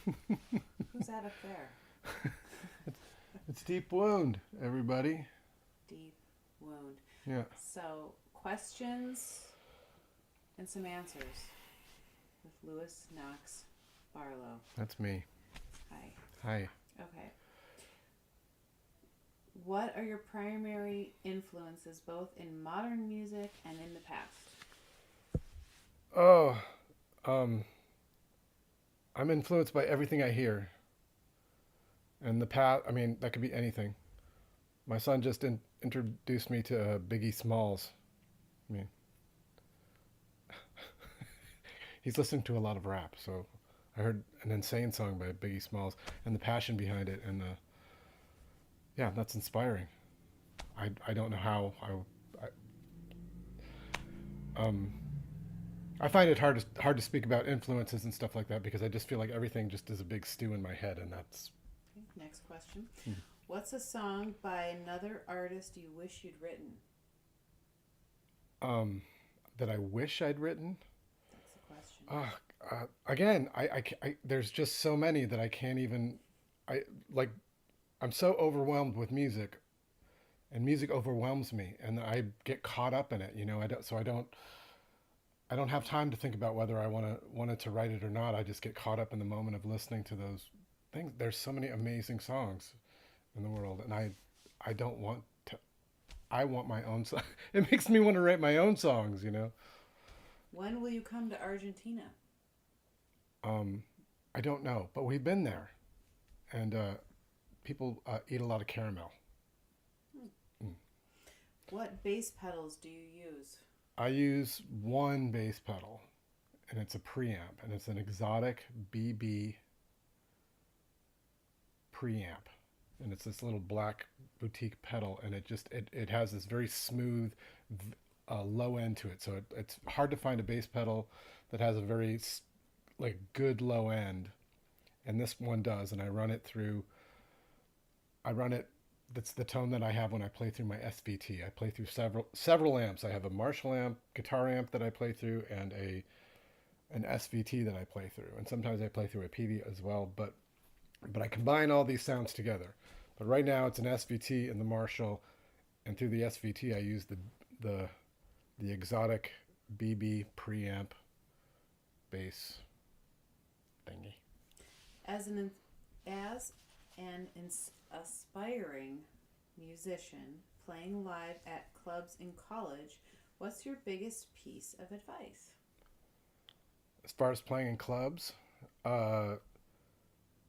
Who's that up there? It's Deep Wound, everybody. Deep wound. Yeah, So, questions and some answers with Lewis Knox Barlow. that's me. Hi. Hi. Okay. What are your primary influences both in modern music and in the past? Oh, um, I'm influenced by everything I hear. And the path, I mean, that could be anything. My son just introduced me to Biggie Smalls. I mean, he's listening to a lot of rap, so I heard an insane song by Biggie Smalls and the passion behind it, and yeah, that's inspiring. I don't know how um I find it hard to speak about influences and stuff like that because I just feel like everything just is a big stew in my head, and that's Okay, next question. What's a song by another artist you wish you'd written? um that I wish I'd written. That's the question. Uh, Again, there's just so many that I can't even. I like. I'm so overwhelmed with music, and music overwhelms me, and I get caught up in it. You know, I don't. So I don't. I don't have time to think about whether I wanted to write it or not. I just get caught up in the moment of listening to those things. There's so many amazing songs in the world, and I don't want to. I want my own song. It makes me want to write my own songs. You know. When will you come to Argentina? Um, I don't know, but we've been there, and people eat a lot of caramel. Hmm. Mm. What bass pedals do you use? I use one bass pedal, and it's a preamp, and it's an exotic BB preamp, and it's this little black boutique pedal, and it has this very smooth low end to it. So it's hard to find a bass pedal that has a very like good low end, and this one does. And I run it through. I run it. That's the tone that I have when I play through my SVT. I play through several amps. I have a Marshall amp, guitar amp that I play through, and a an SVT that I play through. And sometimes I play through a PD as well. But I combine all these sounds together. But right now it's an SVT and the Marshall, and through the SVT I use the the exotic BB preamp bass thingy. As an aspiring musician playing live at clubs in college, what's your biggest piece of advice? As far as playing in clubs, uh,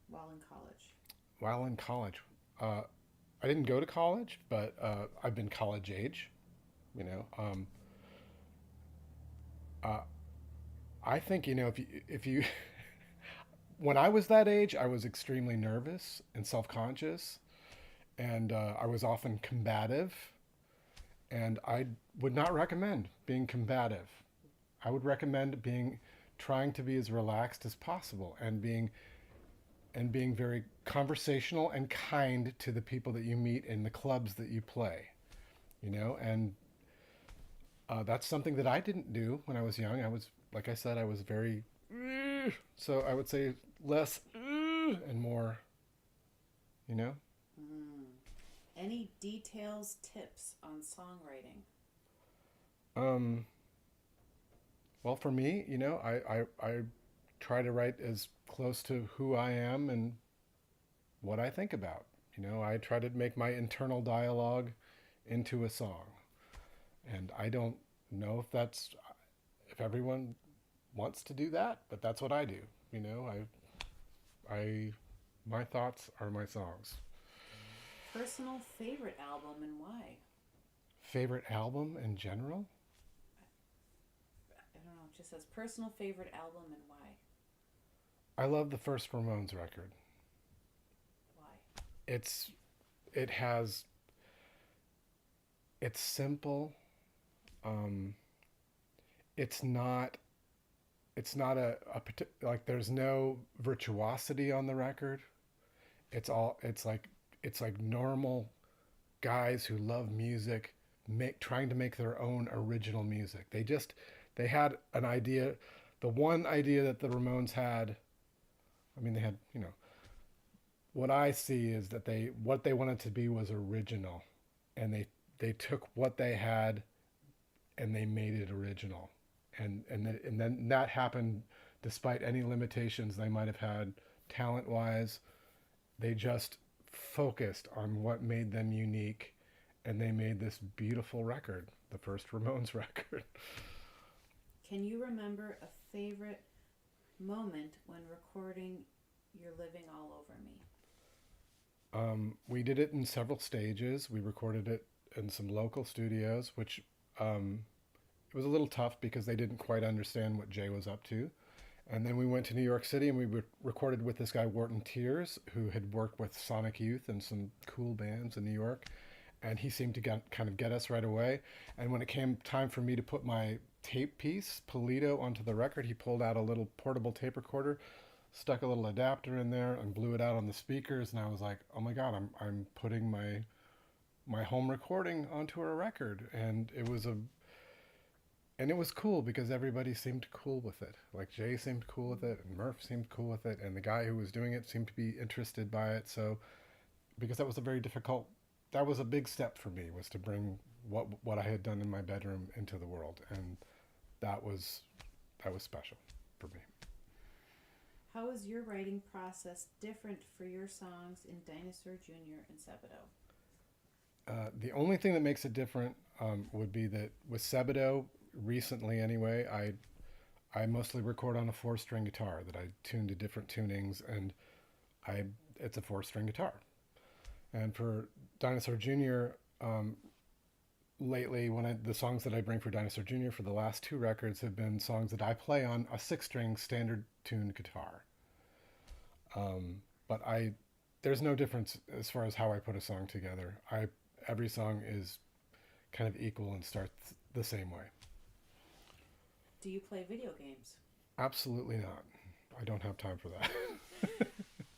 While in college. while in college, uh, I didn't go to college, but I've been college age. You know, uh, I think if you when I was that age, I was extremely nervous and self conscious, and I was often combative, and I would not recommend being combative. I would recommend being trying to be as relaxed as possible and being very conversational and kind to the people that you meet in the clubs that you play. You know, and that's something that I didn't do when I was young. I was, like I said, I was very so I would say less and more. You know, Mm. Any details, tips on songwriting? um, well, for me, you know, I try to write as close to who I am and what I think about. You know, I try to make my internal dialogue into a song. And I don't know if everyone wants to do that, but that's what I do. You know, I my thoughts are my songs. Personal favorite album and why? Favorite album in general? I don't know, it just says personal favorite album and why? I love the first Ramones record. Why? It's it has it's simple. Um, it's not like there's no virtuosity on the record. It's like normal guys who love music trying to make their own original music. They had an idea. The one idea that the Ramones had I mean, they had, you know, what I see is that what they wanted to be was original, and they took what they had and they made it original, and then that happened despite any limitations they might have had talent wise. They just focused on what made them unique, and they made this beautiful record, the first Ramones record. Can you remember a favorite moment when recording You're Living All Over Me? We did it in several stages. We recorded it in some local studios, which it was a little tough because they didn't quite understand what Jay was up to. And then we went to New York City and we recorded with this guy, Wharton Tears, who had worked with Sonic Youth and some cool bands in New York. And he seemed to kind of get us right away. And when it came time for me to put my tape piece, Polito, onto the record, he pulled out a little portable tape recorder, stuck a little adapter in there, and blew it out on the speakers. And I was like, oh my God, I'm putting my home recording onto a record. And it was cool because everybody seemed cool with it. Like Jay seemed cool with it, and Murph seemed cool with it, and the guy who was doing it seemed to be interested by it. So, because that was a big step for me, was to bring what I had done in my bedroom into the world, and that was special for me. How is your writing process different for your songs in Dinosaur Jr. and Sebadoh? The only thing that makes it different would be that with Sebadoh, recently anyway, I mostly record on a 4-string guitar that I tune to different tunings, and it's a 4-string guitar. And for Dinosaur Jr., lately, the songs that I bring for Dinosaur Jr. for the last 2 records have been songs that I play on a 6-string standard tuned guitar. But there's no difference as far as how I put a song together. Every song is kind of equal and starts the same way. Do you play video games? Absolutely not. I don't have time for that.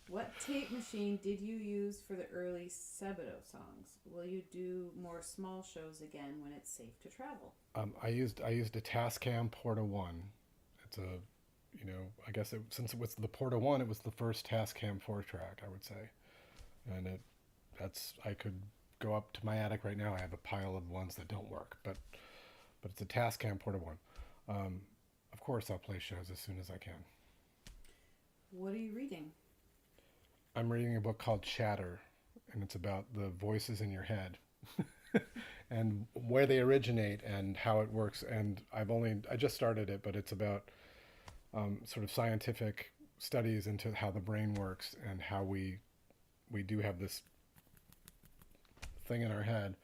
What tape machine did you use for the early Sebadoh songs? Will you do more small shows again when it's safe to travel? I used a Tascam Porta 1. It's I guess since it was the Porta 1, it was the first Tascam 4-track, I would say. And I could go up to my attic right now. I have a pile of ones that don't work, but it's a Tascam Porta 1. Of course, I'll play shows as soon as I can. What are you reading? I'm reading a book called Chatter, and it's about the voices in your head and where they originate and how it works. And I just started it, but it's about sort of scientific studies into how the brain works and how we do have this thing in our head,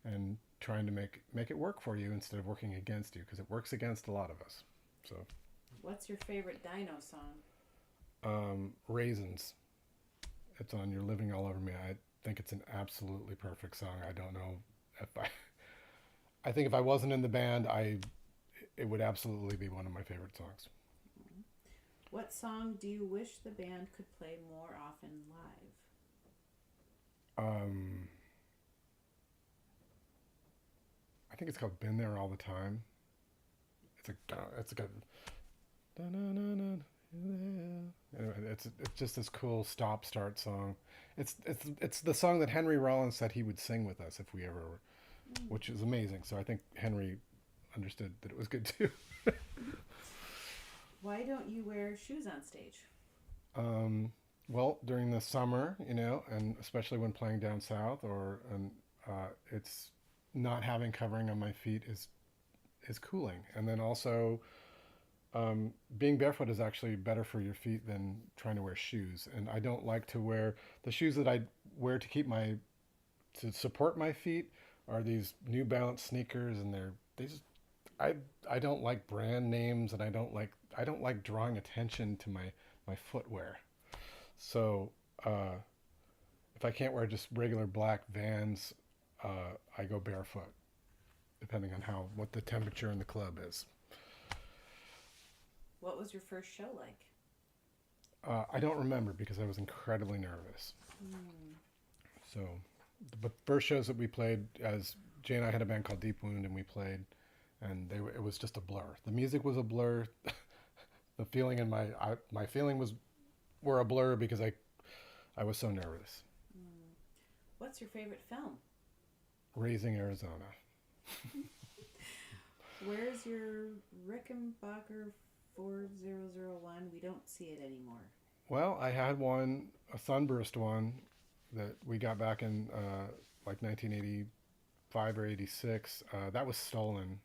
and trying to make it work for you instead of working against you, because it works against a lot of us. So, what's your favorite Dino song? Raisins. It's on You're Living All Over Me. I think it's an absolutely perfect song. I don't know if I think if I wasn't in the band, it would absolutely be one of my favorite songs. What song do you wish the band could play more often live? I think it's called "Been There All the Time." It's a good. Anyway, it's just this cool stop-start song. It's the song that Henry Rollins said he would sing with us if we ever were, which is amazing. So I think Henry understood that it was good too. Why don't you wear shoes on stage? Well, during the summer, and especially when playing down south, it's not having covering on my feet is cooling. And then also, being barefoot is actually better for your feet than trying to wear shoes. And I don't like to wear the shoes that I wear to support my feet are these New Balance sneakers, and I don't like brand names, and I don't like drawing attention to my footwear. So if I can't wear just regular black Vans, I go barefoot, depending on what the temperature in the club is. What was your first show like? I don't remember because I was incredibly nervous. So, but first shows that we played, as Jay and I had a band called Deep Wound, and we played, and it was just a blur. The music was a blur. The feeling my feeling was were a blur because I was so nervous. Mm. What's your favorite film? Raising Arizona. Where's your Rickenbacker 4001? We don't see it anymore. Well, I had one, a sunburst one, that we got back in like 1985 or 86. That was stolen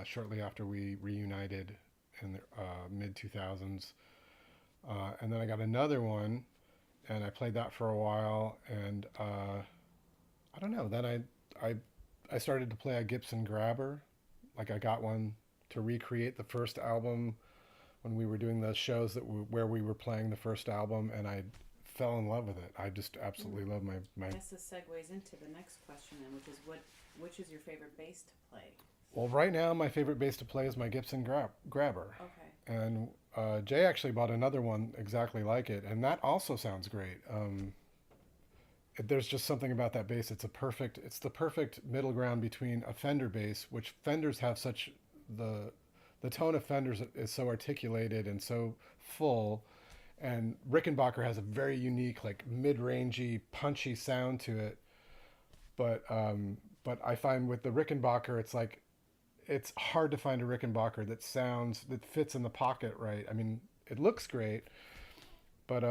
shortly after we reunited in the mid 2000s. And then I got another one, and I played that for a while. And I don't know. Then I I started to play a Gibson Grabber. Like I got one to recreate the first album when we were doing those shows where we were playing the first album, and I fell in love with it. I just absolutely love my. I guess this segues into the next question then, which is which is your favorite bass to play? Well, right now my favorite bass to play is my Gibson Grabber, Okay. and Jay actually bought another one exactly like it, and that also sounds great. There's just something about that bass. It's the perfect middle ground between a Fender bass, which Fenders have such the the tone of Fenders is so articulated and so full, and Rickenbacker has a very unique, like mid-rangey, punchy sound to it. But I find with the Rickenbacker, it's like it's hard to find a Rickenbacker that fits in the pocket right. I mean, it looks great, but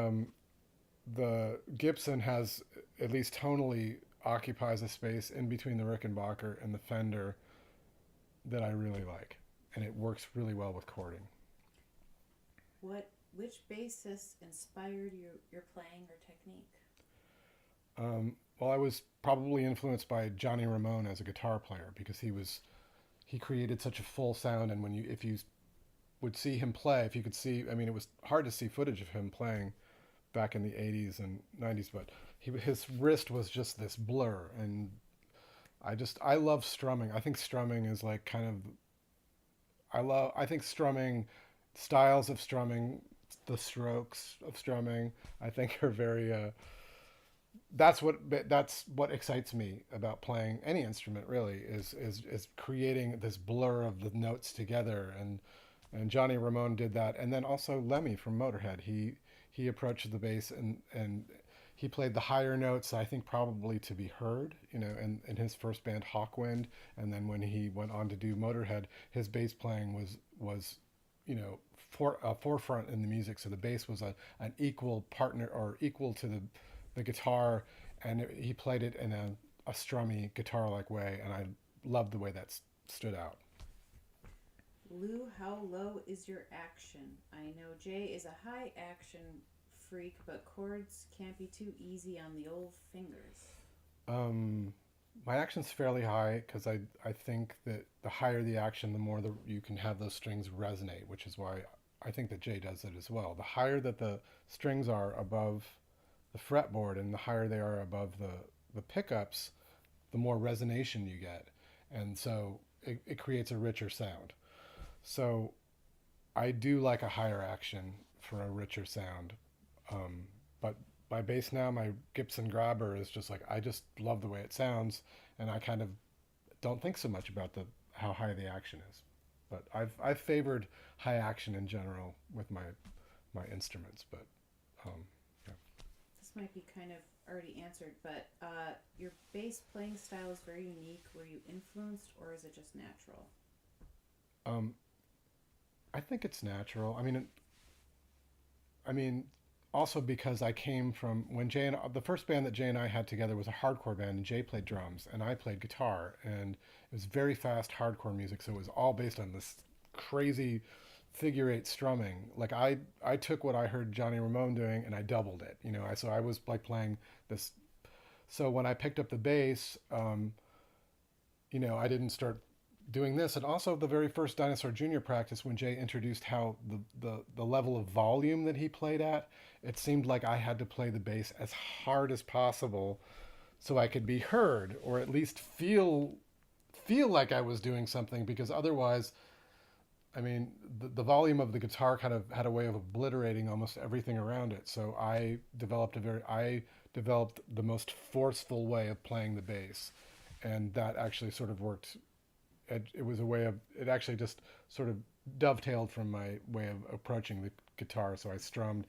the Gibson has, at least tonally, occupies a space in between the Rickenbacker and the Fender that I really like, and it works really well with chording. Which bassist inspired your playing or technique? Well, I was probably influenced by Johnny Ramone as a guitar player because he created such a full sound, and if you would see him play, if you could see, I mean, it was hard to see footage of him playing back in the 80s and 90s, but his wrist was just this blur, and I love strumming. I think strumming is like kind of I think strumming, styles of strumming, the strokes of strumming, I think are very that's what excites me about playing any instrument, really, is creating this blur of the notes together. And Johnny Ramone did that, and then also Lemmy from Motorhead. He approached the bass, and he played the higher notes, I think, probably to be heard, in his first band Hawkwind. And then when he went on to do Motorhead, his bass playing was forefront in the music. So the bass was an equal partner, or equal to the guitar, and he played it in a strummy guitar-like way, and I loved the way that stood out. Lou, how low is your action? I know Jay is a high action freak, but chords can't be too easy on the old fingers. Um, my action's fairly high because I think that the higher the action, the more you can have those strings resonate, which is why I think that Jay does it as well. The higher that the strings are above the fretboard and the higher they are above the pickups, the more resonation you get. And so it creates a richer sound. So I do like a higher action for a richer sound. But my bass now, my Gibson Grabber, is just like, I just love the way it sounds, and I kind of don't think so much about the how high the action is. But I've favored high action in general with my instruments. But yeah. This might be kind of already answered, but your bass playing style is very unique. Were you influenced, or is it just natural? Um, I think it's natural. I mean, also because I came from when the first band that Jay and I had together was a hardcore band, and Jay played drums and I played guitar, and it was very fast hardcore music. So it was all based on this crazy figure eight strumming. Like I took what I heard Johnny Ramone doing and I doubled it. So I was like playing this. So when I picked up the bass, I didn't start doing this. And also the very first Dinosaur Junior practice, when Jay introduced how the level of volume that he played at, it seemed like I had to play the bass as hard as possible so I could be heard, or at least feel like I was doing something, because otherwise, I mean, the volume of the guitar kind of had a way of obliterating almost everything around it. So I developed the most forceful way of playing the bass, and that actually sort of worked. It was a way of, it actually just sort of dovetailed from my way of approaching the guitar. So I strummed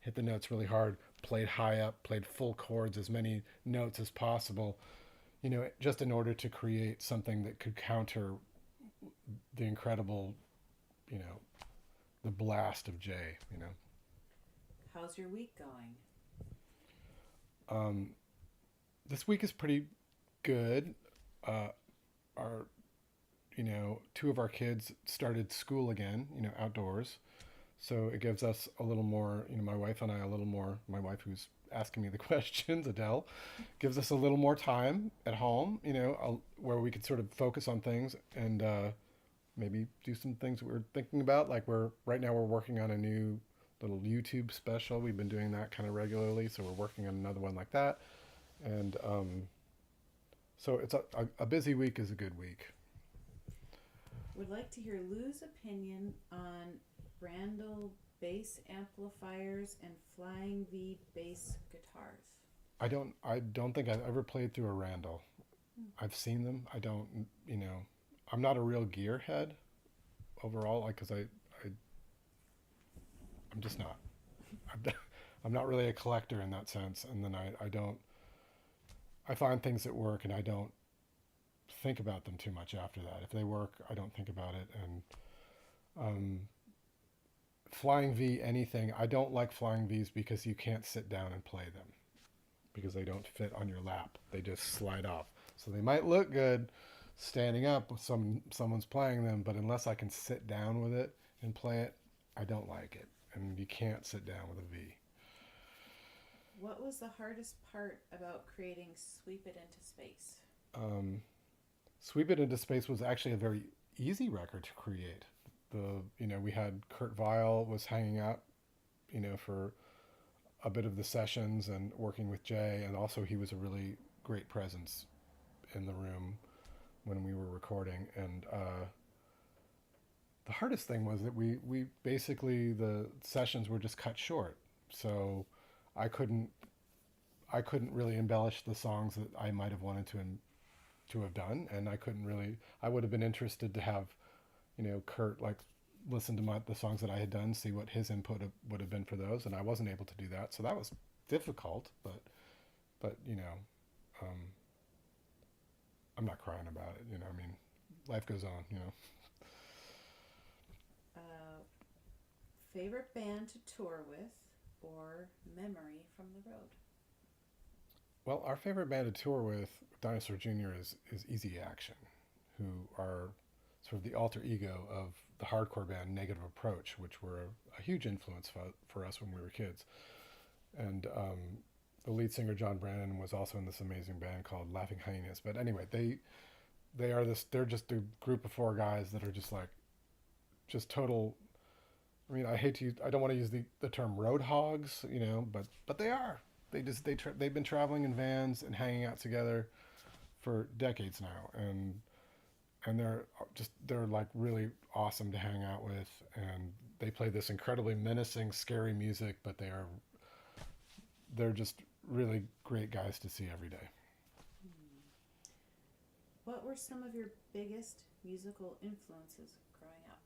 hit the notes really hard, played high up, played full chords, as many notes as possible, just in order to create something that could counter the incredible, you know, the blast of Jay. How's your week going? Um, this week is pretty good. Our two of our kids started school again, outdoors. So it gives us a little more, my wife and I, a little more, my wife who's asking me the questions, Adele, gives us a little more time at home, where we could sort of focus on things and maybe do some things we're thinking about. Like right now we're working on a new little YouTube special. We've been doing that kind of regularly. So we're working on another one like that. And so it's a busy week is a good week. Would like to hear Lou's opinion on Randall bass amplifiers and Flying V bass guitars. I don't think I've ever played through a Randall. I've seen them. I don't, I'm not a real gearhead overall, like, cause I'm just not. I'm not really a collector in that sense. And then I find things that work and I don't think about them too much after that. If they work, I don't think about it. And Flying V, anything. I don't like Flying Vs because you can't sit down and play them because they don't fit on your lap. They just slide off. So they might look good standing up with someone's playing them, but unless I can sit down with it and play it, I don't like it. And you can't sit down with a V. What was the hardest part about creating Sweep It Into Space? Sweep It Into Space was actually a very easy record to create. We had Kurt Weill was hanging out, for a bit of the sessions and working with Jay, and also he was a really great presence in the room when we were recording. And the hardest thing was that we basically, the sessions were just cut short, so I couldn't really embellish the songs that I might have wanted to have done, and I would have been interested to have Kurt like listen to the songs that I had done, see what his input would have been for those, and I wasn't able to do that, so that was difficult. But I'm not crying about it. I mean, life goes on. Favorite band to tour with or memory from the road? Well, our favorite band to tour with, Dinosaur Jr., is Easy Action, who are sort of the alter ego of the hardcore band Negative Approach, which were a huge influence for us when we were kids. And the lead singer, John Brannon, was also in this amazing band called Laughing Hyenas. But anyway, they're just a group of four guys that are just total, I mean, I don't want to use the term road hogs, but they are. They've been traveling in vans and hanging out together for decades now, and they're like really awesome to hang out with, and they play this incredibly menacing, scary music, but they're just really great guys to see every day. What were some of your biggest musical influences growing up?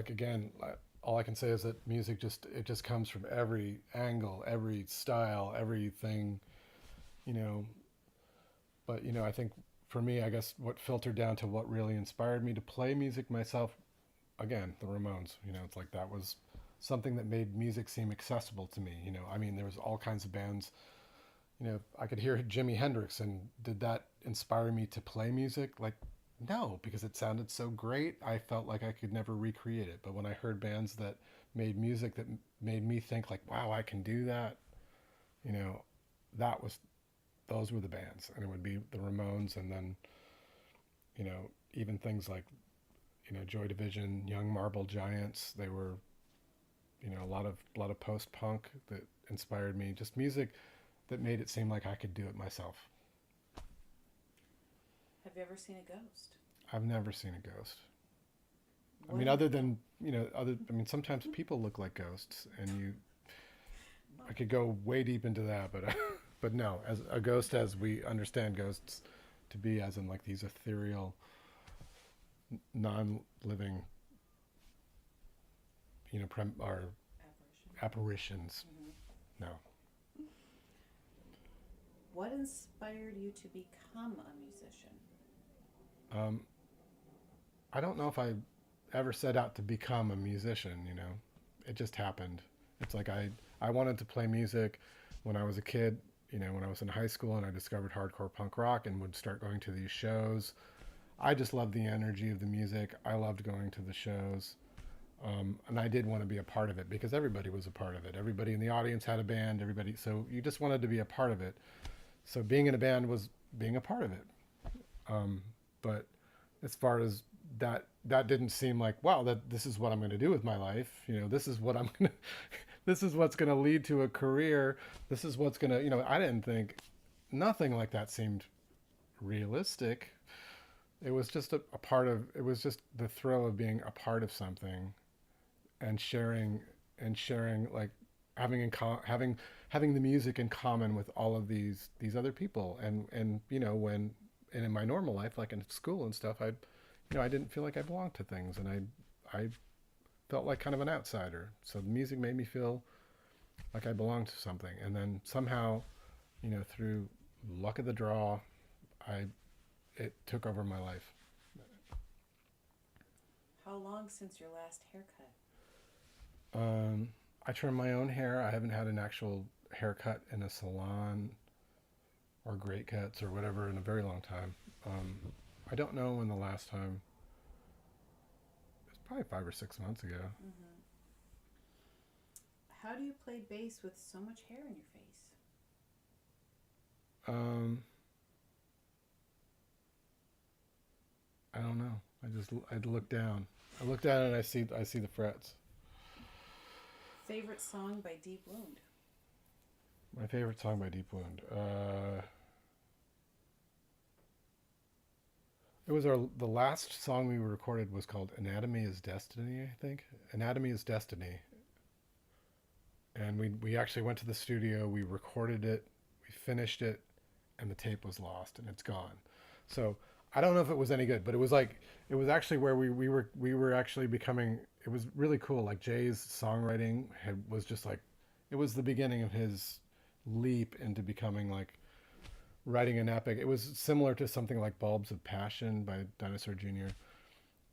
Again, all I can say is that music just comes from every angle, every style, everything, But, I think for me, I guess what filtered down to what really inspired me to play music myself, again, the Ramones, it's like that was something that made music seem accessible to me. I mean, there was all kinds of bands, I could hear Jimi Hendrix, and did that inspire me to play music? Like, no, because it sounded so great, I felt like I could never recreate it. But when I heard bands that made music that made me think like, wow, I can do that, those were the bands. And it would be the Ramones, and then, even things like, Joy Division, Young Marble Giants. They were, a lot of post-punk that inspired me. Just music that made it seem like I could do it myself. Have you ever seen a ghost? I've never seen a ghost. I mean, other than, sometimes people look like ghosts, and I could go way deep into that, but no, as a ghost, as we understand ghosts to be, as in like these ethereal, non-living, or Apparition. apparitions. Hmm. No. What inspired you to become a musician? Um, I don't know if I ever set out to become a musician. It just happened. It's like I wanted to play music when I was a kid. When I was in high school, and I discovered hardcore punk rock and would start going to these shows. I just loved the energy of the music. I loved going to the shows. And I did want to be a part of it because everybody was a part of it. Everybody in the audience had a band. So you just wanted to be a part of it. So being in a band was being a part of it. But as far as that didn't seem like, wow, that this is what I'm going to do with my life. This is what I'm going to, this is what's going to lead to a career. This is what's going to, I didn't think nothing like that seemed realistic. It was just a part of, it was just the thrill of being a part of something and sharing like having the music in common with all of these other people. And in my normal life, like in school and stuff, I didn't feel like I belonged to things, and I felt like kind of an outsider. So the music made me feel like I belonged to something. And then somehow, through luck of the draw, it took over my life. How long since your last haircut? I trim my own hair. I haven't had an actual haircut in a salon or great cuts or whatever in a very long time. I don't know when the last time. It's probably 5 or 6 months ago. Mm-hmm. How do you play bass with so much hair in your face? I don't know. I look down. I look down and I see the frets. Favorite song by Deep Wound? My favorite song by Deep Wound. It was the last song we recorded was called Anatomy is Destiny, I think. Anatomy is Destiny. And we actually went to the studio, we recorded it, we finished it, and the tape was lost and it's gone. So I don't know if it was any good, but it was actually where we were actually becoming. It was really cool. Like Jay's songwriting was just like, it was the beginning of his leap into becoming like writing an epic. It was similar to something like Bulbs of Passion by Dinosaur Jr.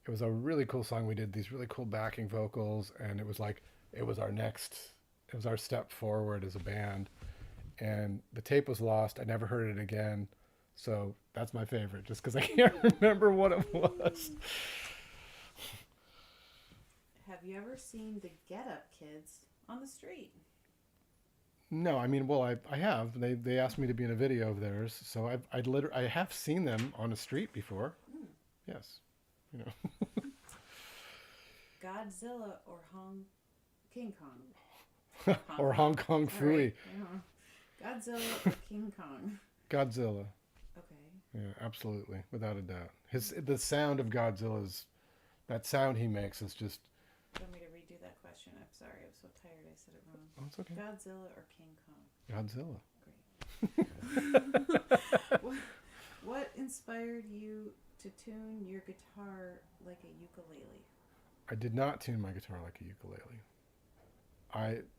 It was a really cool song. We did these really cool backing vocals, and it was our step forward as a band. And the tape was lost. I never heard it again. So that's my favorite, just because I can't remember what it was. Have you ever seen the Get Up Kids on the street? No, I mean, well, I have. They asked me to be in a video of theirs, so I have seen them on the street before. Mm. Yes, Godzilla or King Kong? or Hong Kong Fooey. Right. Yeah. Godzilla or King Kong? Godzilla. Okay. Yeah, absolutely, without a doubt. The sound of Godzilla's, that sound he makes is just. Do you want me to redo that question? I'm sorry, I was so tired I said it wrong. Oh, it's okay. Godzilla or King Kong? Godzilla. What inspired you to tune your guitar like a ukulele? I did not tune my guitar like a ukulele.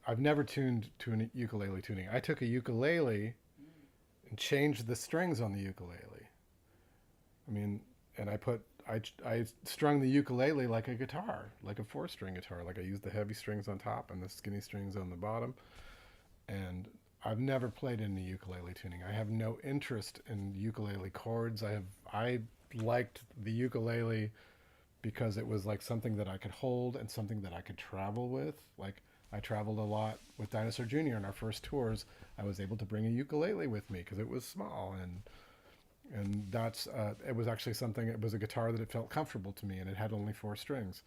I've never tuned to a ukulele tuning. I took a ukulele and changed the strings on the ukulele. I mean, and I strung the ukulele like a guitar, like a 4-string guitar. Like I used the heavy strings on top and the skinny strings on the bottom. And I've never played in the ukulele tuning. I have no interest in ukulele chords. I liked the ukulele because it was like something that I could hold and something that I could travel with. Like I traveled a lot with Dinosaur Jr. on our first tours. I was able to bring a ukulele with me because it was small, and that's it was actually something. It was a guitar that it felt comfortable to me, and it had only 4 strings.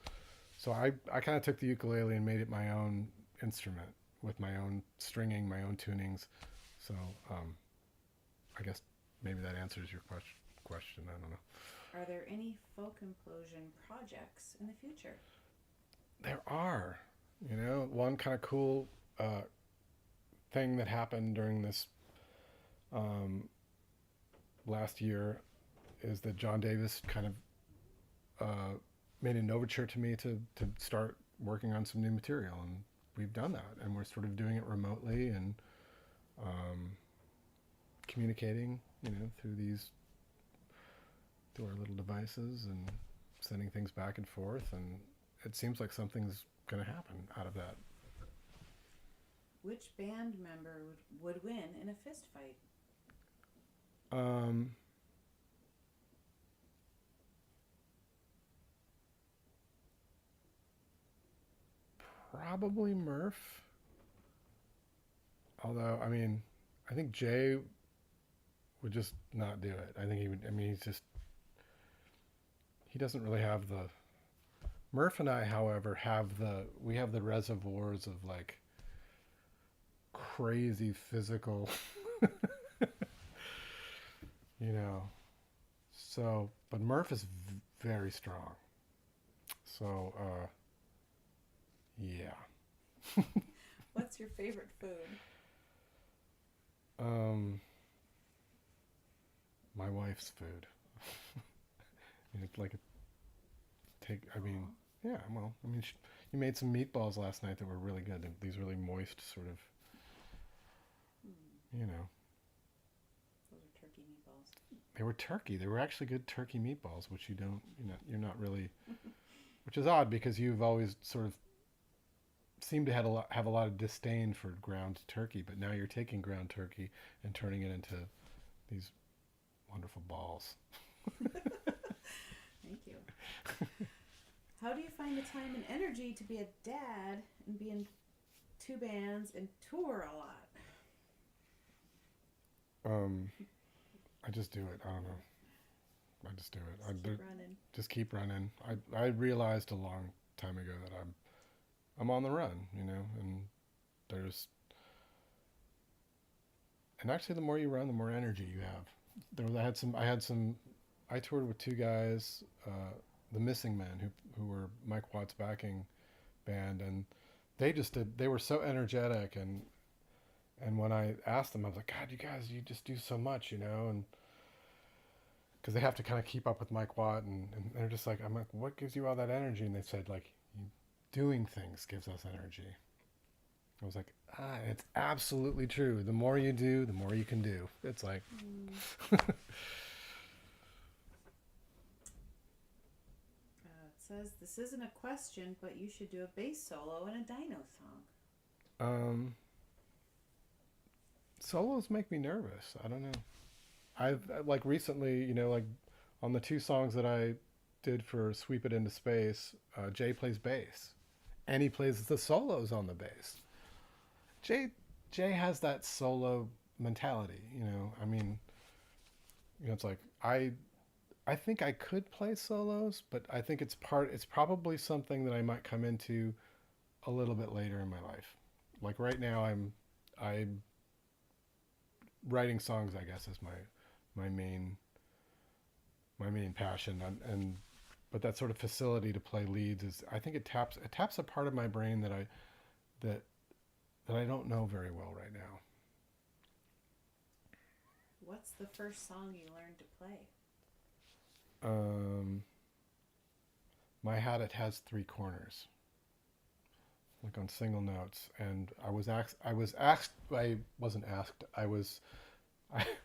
So I kind of took the ukulele and made it my own instrument with my own stringing, my own tunings. So I guess maybe that answers your question. I don't know. Are there any folk implosion projects in the future? There are. One kind of cool thing that happened during this last year is that John Davis kind of made an overture to me to start working on some new material, and we've done that, and we're sort of doing it remotely and um, communicating, through our little devices and sending things back and forth, and it seems like something's going to happen out of that. Which band member would win in a fist fight? Um, Probably Murph. Although, I mean, I think Jay would just not do it. I think he would. I mean, he doesn't really have the. Murph and I, however, we have the reservoirs of like crazy physical, you know. So, but Murph is very strong. So, yeah. What's your favorite food? My wife's food. It's like I mean, yeah. Well, I mean, you made some meatballs last night that were really good. These really moist, sort of, you know. Those are turkey meatballs. They were turkey. They were actually good turkey meatballs, which you're not really, which is odd because you've always sort of seemed to have a lot of disdain for ground turkey, but now you're taking ground turkey and turning it into these wonderful balls. Thank you. How do you find the time and energy to be a dad and be in 2 bands and tour a lot? I just do it. I don't know. I just do it. Just keep running. I realized a long time ago that I'm on the run, and and actually the more you run, the more energy you have. I toured with 2 guys, the Missing Men, who were Mike Watt's backing band, and they were so energetic, and when I asked them, I was like, God, you just do so much, and because they have to kind of keep up with Mike Watt, and they're just like, I'm like, what gives you all that energy? And they said, like, doing things gives us energy. I was like, it's absolutely true. The more you do, the more you can do. It's like... It says, this isn't a question, but you should do a bass solo in a Dino song. Solos make me nervous. I don't know. I've, like, recently, like, on the 2 songs that I did for Sweep It Into Space, Jay plays bass. And he plays the solos on the bass. Jay has that solo mentality, I mean, it's like, I think I could play solos, but I think it's probably something that I might come into a little bit later in my life. Like right now I'm writing songs, I guess, is my main passion, but that sort of facility to play leads is, I think it taps a part of my brain that I don't know very well right now. What's the first song you learned to play? My hat, it has 3 corners, like on single notes, and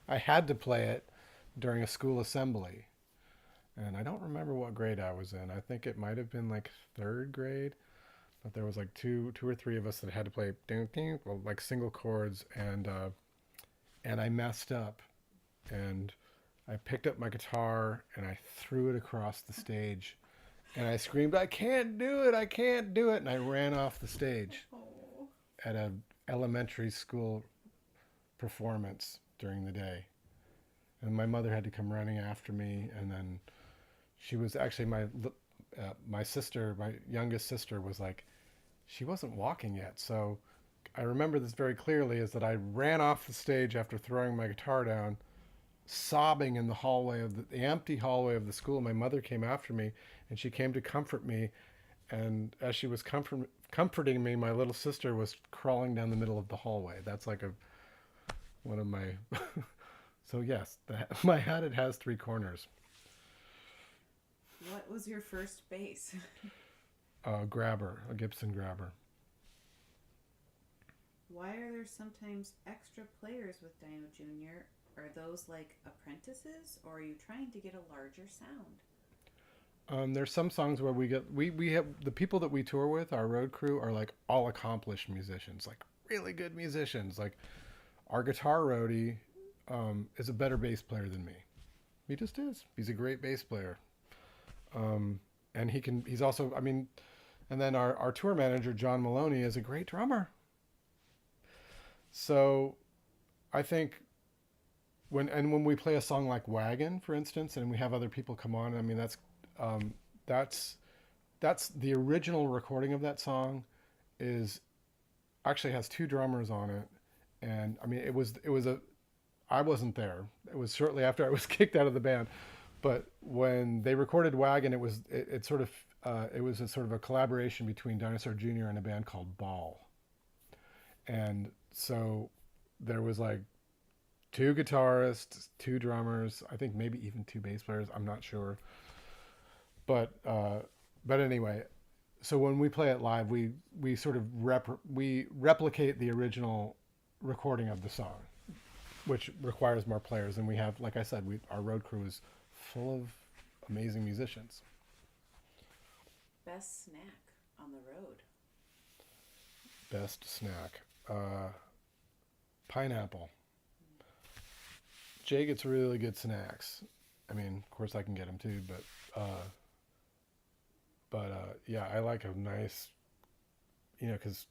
I had to play it during a school assembly, and I don't remember what grade I was in. I think it might have been like 3rd grade, but there was like two or three of us that had to play like single chords, and I messed up, and I picked up my guitar and I threw it across the stage, and I screamed, I can't do it, and I ran off the stage at an elementary school performance during the day. And my mother had to come running after me, and then she was actually my sister, my youngest sister, was like, she wasn't walking yet. So I remember this very clearly, is that I ran off the stage after throwing my guitar down, sobbing in the hallway of the empty hallway of the school. My mother came after me, and she came to comfort me. And as she was comforting me, my little sister was crawling down the middle of the hallway. That's like one of my... So yes, my hat, it has 3 corners. What was your first bass? grabber, a Gibson grabber. Why are there sometimes extra players with Dino Jr.? Are those like apprentices, or are you trying to get a larger sound? There's some songs where we have the people that we tour with, our road crew, are like all accomplished musicians, like really good musicians. Like our guitar roadie is a better bass player than me. He just is. He's a great bass player. And he's also, I mean, and then our tour manager, John Maloney, is a great drummer. So I think when we play a song like Wagon, for instance, and we have other people come on, I mean, um, that's, that's the original recording of that song is actually has two drummers on it. And I mean, I wasn't there. It was shortly after I was kicked out of the band. But when they recorded Wagon, it sort of it was a sort of a collaboration between Dinosaur Jr. and a band called Ball, and so there was like two guitarists, two drummers, I think maybe even two bass players. I'm not sure, but anyway, so when we play it live, we sort of we replicate the original recording of the song, which requires more players, and we have, like I said, our road crew is full of amazing musicians. Best snack on the road? Best snack, pineapple. Jay gets really good snacks. I mean, of course I can get them too, yeah, I like a nice, because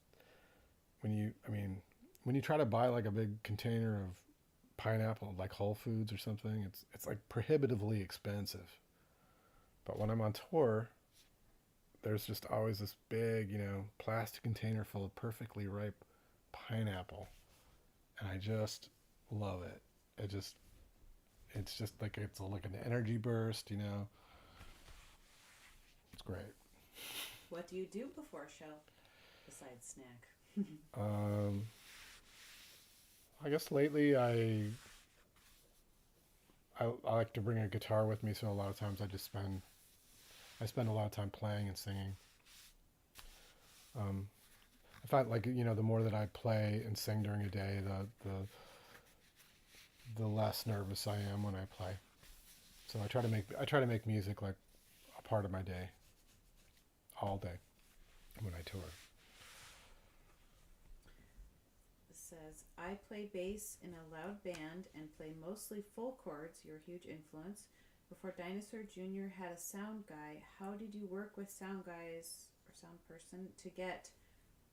when you try to buy like a big container of pineapple, like Whole Foods or something, it's like prohibitively expensive. But when I'm on tour, there's just always this big, plastic container full of perfectly ripe pineapple, and I just love it. It's just like like an energy burst. It's great. What do you do before a show besides snack? Um, I guess lately I like to bring a guitar with me, so a lot of times I spend a lot of time playing and singing. I find like the more that I play and sing during a day, the less nervous I am when I play. So I try to make music like a part of my day, all day when I tour. It says, I play bass in a loud band and play mostly full chords. You're a huge influence. Before Dinosaur Jr. had a sound guy, how did you work with sound guys or sound person to get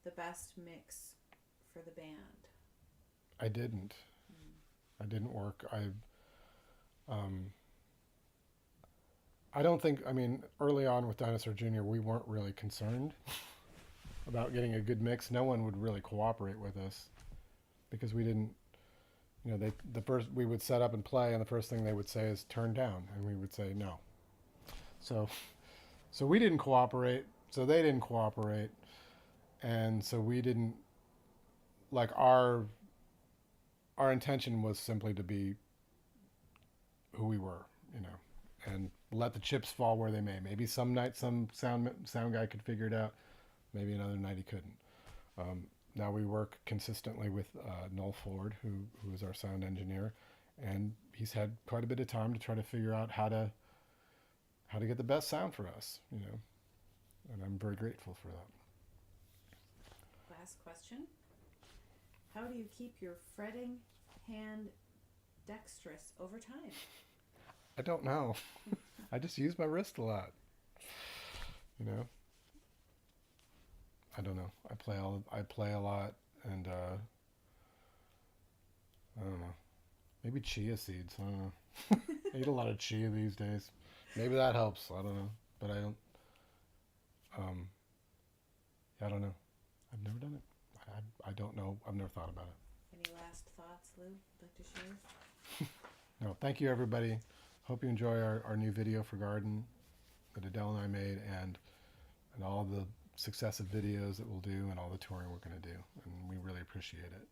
the best mix for the band? I didn't. I didn't work. I don't think. I mean, early on with Dinosaur Jr., we weren't really concerned about getting a good mix. No one would really cooperate with us because we didn't. We would set up and play, and the first thing they would say is turn down, and we would say no. So, so we didn't cooperate. So they didn't cooperate, and so we didn't like our intention was simply to be who we were, and let the chips fall where they may. Maybe some night some sound guy could figure it out. Maybe another night he couldn't. Now we work consistently with Noel Ford, who is our sound engineer, and he's had quite a bit of time to try to figure out how to get the best sound for us, and I'm very grateful for that. Last question. How do you keep your fretting hand dexterous over time? I don't know. I just use my wrist a lot. I don't know. I play a lot, and I don't know. Maybe chia seeds. I don't know. I eat a lot of chia these days. Maybe that helps. I don't know, but I don't. I don't know. I've never done it. I don't know. I've never thought about it. Any last thoughts, Lou, you'd like to share? No. Thank you, everybody. Hope you enjoy our new video for Garden that Adele and I made, and all the successive videos that we'll do, and all the touring we're going to do, and we really appreciate it.